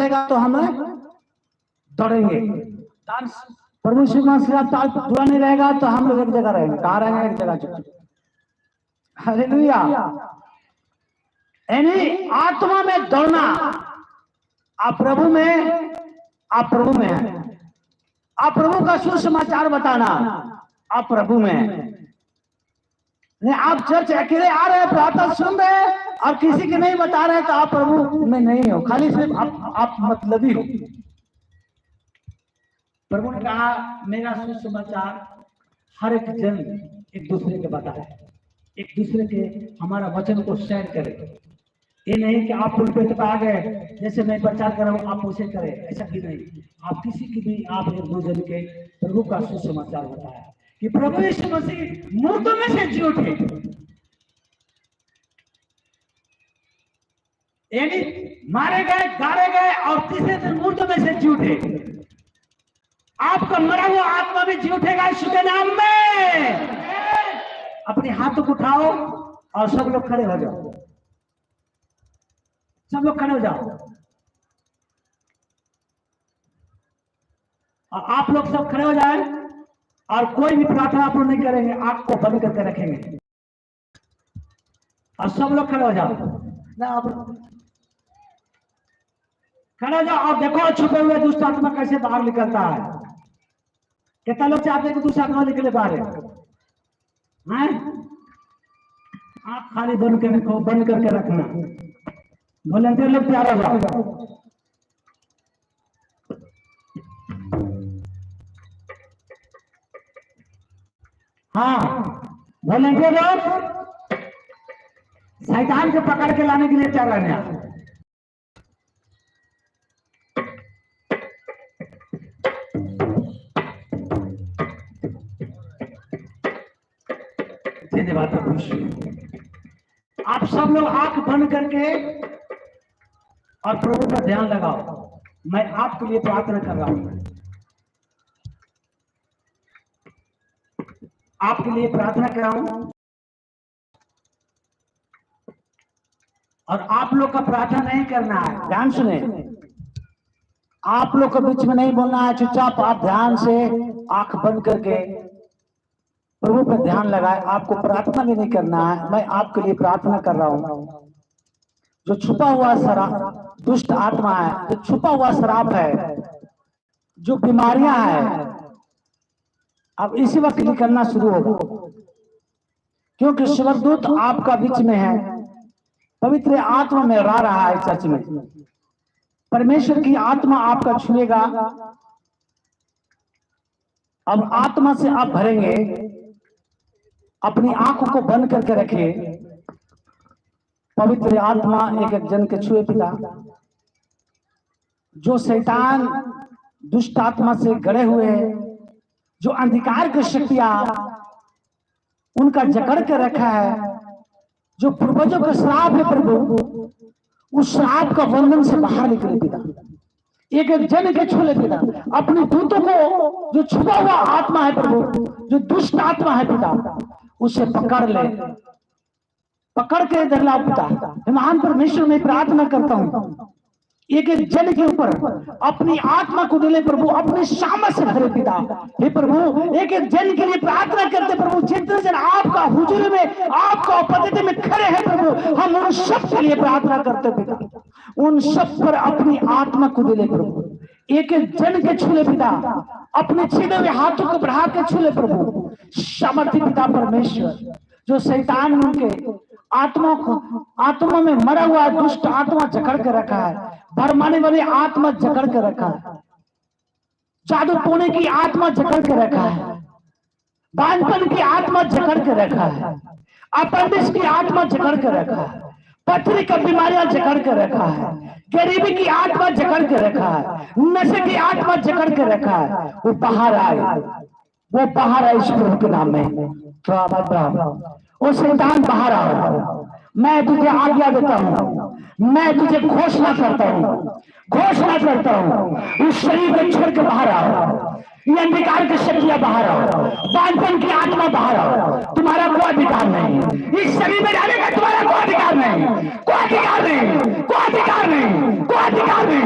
रहेगा तो हम दौड़ेंगे। प्रभु यीशु मसीह का ताल जुड़ा नहीं रहेगा तो हम लोग एक जगह रहेंगे। कहाँ रहेंगे? एक जगह चुप। हालेलुया। यानी आत्मा में दौड़ना। आप प्रभु में हैं। आप प्रभु का सुसमाचार बताना। आप प्रभु में हैं। नहीं, आप चर्च अकेले आ रहे हैं, प्रार्थना सुन रहे हैं और किसी के नहीं बता रहे तो आप प्रभु में नहीं हो, खाली सिर्फ आप मतलबी हो। प्रभु ने कहा मेरा सुसमाचार हर एक जन एक दूसरे के बताए, एक दूसरे के हमारा वचन को शेयर करे। ये नहीं कि आप पुलपिट पे आ गए, जैसे मैं प्रचार कर रहा हूँ आप उसे करें, ऐसा भी नहीं। आप किसी की भी आप एक दूसरे के प्रभु का सुसमाचार बताया कि प्रभु यीशु मसीह मुर्दों में से जी उठे। यानी मारे गए, गाड़े गए और तीसरे दिन मुर्दों में से जी उठे। आपका मरा हुआ आत्मा भी जी उठेगा यीशु के नाम में। अपने हाथों को उठाओ और सब लोग खड़े हो जाओ। सब लोग खड़े हो जाओ और आप लोग सब खड़े हो जाए और कोई भी प्रार्थना आप लोग नहीं करेंगे, आंख को बंद करके रखेंगे और सब लोग खड़े हो जाओ ना। आप खड़े हो जाओ और देखो छुपे हुए दुष्ट आत्मा कैसे बाहर निकलता है। कितना लोग चाहते हैं कि दुष्ट आत्मा निकले बाहर? हैं? आंख खाली बंद करके रखना। वॉलंटियर लोग तैयार हो जाओ। हाँ, वॉलंटियर लोग शैतान को पकड़ के लाने के लिए तैयार रहना। धन्यवाद प्रभु। आप सब लोग आंख बंद करके और प्रभु पर ध्यान लगाओ। मैं आपके लिए प्रार्थना कर रहा हूं। आपके लिए प्रार्थना कर रहा हूं और आप लोग का प्रार्थना नहीं करना है। ध्यान सुने, आप लोग को बीच में नहीं बोलना है। चुपचाप आप ध्यान से आंख बंद करके प्रभु पर ध्यान लगाए। आपको प्रार्थना भी नहीं करना है। मैं आपके लिए प्रार्थना कर रहा हूं। जो छुपा हुआ शराब दुष्ट आत्मा है, जो छुपा हुआ शराब है, जो बीमारियां हैं, अब इसी वक्त निकलना शुरू होगा। क्योंकि स्वर्गदूत आपका बीच में है, पवित्र आत्मा में रह रहा है। चर्च में परमेश्वर की आत्मा आपका छुएगा। अब आत्मा से आप भरेंगे। अपनी आंखों को बंद करके रखिए। पवित्र आत्मा एक एक जन के छुए पिता। जो शैतान दुष्ट आत्मा से गड़े हुए हैं, जो अंधकार की शक्तियां उनका जकड़ के रखा है, जो पूर्वजों का श्राप है प्रभु, उस श्राप का बंधन से बाहर निकले पिता। एक एक जन के छू ले पिता। अपने दूतों को जो छुपा हुआ आत्मा है प्रभु, जो दुष्ट आत्मा है पिता, उसे पकड़ ले, पकड़ के इधर लाओ पिता। महान परमेश्वर में प्रार्थना करता हूं, एक एक जन के ऊपर अपनी आत्मा को दिले प्रभु, अपने सामर्थ से भरे पिता। हे प्रभु, एक एक जन के लिए प्रार्थना करते प्रभु। जितने जन आपका हुजूर में, आपका उपस्थिति में खड़े हैं प्रभु, हम उन सब के लिए प्रार्थना करते पिता। उन सब पर अपनी आत्मा को दिले प्रभु। एक एक जन के छूले पिता। अपने छीने हुए हाथों को बढ़ा के छूले प्रभु। सामर्थ्य पिता परमेश्वर, जो शैतान उनके आत्मा में मरा हुआ दुष्ट आत्मा जकड़ के रखा है, भरमाने वाली आत्मा जकड़ के रखा है, जादू टोने की आत्मा जकड़ के रखा है, बांझपन की आत्मा जकड़ के रखा है, अपेंडिक्स की आत्मा जकड़ के रखा है, पथरी का बीमारियां जकड़ के रखा है, गरीबी की आत्मा जकड़ के रखा है, नशे की आत्मा जकड़ के रखा है। वो बाहर आए, वो बाहर आए इस प्रभु के नाम में। वो शैतान बाहर आओ। मैं तुझे आज्ञा देता हूँ, मैं तुझे घोषणा करता हूँ, उस शरीर को छोड़ के बाहर आओ। ये अंधकार की शक्तियां बाहर आओ, बांझपन की आत्मा बाहर आओ। तुम्हारा कोई अधिकार नहीं इस शरीर में जाने का, तुम्हारा कोई अधिकार नहीं, कोई अधिकार नहीं, कोई अधिकार नहीं, कोई अधिकार नहीं।